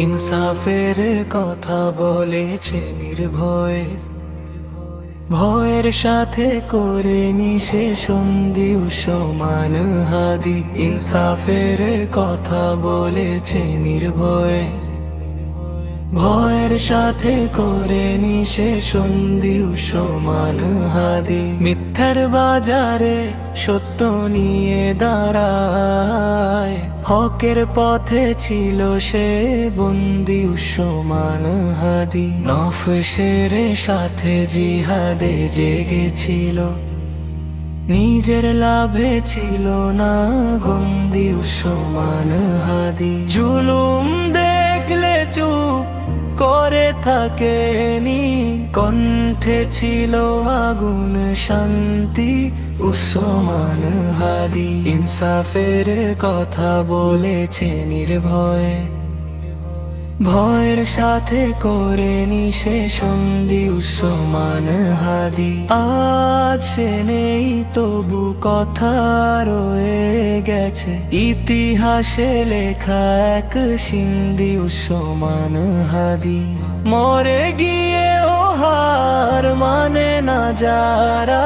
ইনসাফের কথা বলেছে নির্ভয়ে, ভয়ের সাথে করে নিশে সন্ধি উসমান হাদি। ইনসাফের কথা বলেছে নির্ভয়ে, ভয়ের সাথে করে নিশে সন্ধি উসমান হাদি। মিথ্যার বাজারে সত্য নিয়ে দাঁড়ায়, হকের পথে ছিল সে বন্দি উসমান হাদি। নফসের সাথে জিহাদে জেগেছিল, নিজের লাভে ছিল না গন্দি উসমান হাদি। জুলুম দেখলে চুপ করে থাকেনি, কণ্ঠে ছিল আগুন শান্তি উসমান হাদি। ইনসাফের কথা বলেছে নির্ভয়ে, ভয়ের সাথে করে নিশে সন্ধি উসমান হাদি। আজ সে নেই তবু কথা রয়ে গেছে, ইতিহাসে লেখা এক সিন্ধি উসমান হাদি। মরে গিয়ে ও হার মানে না যারা,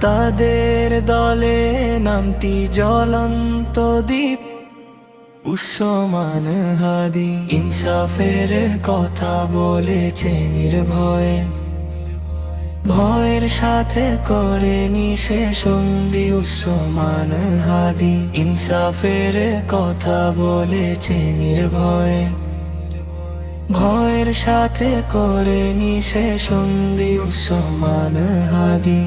তাদের দলে নামটি জ্বলন্ত দ্বীপ উসমান হাদি। ইনসাফের কথা বলেছে নির্ভয়ে, ভয়ের সাথে করে নিশে সন্ধি উসমান হাদি। ইনসাফের কথা বলেছে নির্ভয়ে, ভয়ের সাথে করে নিশে সন্ধি উসমান হাদি।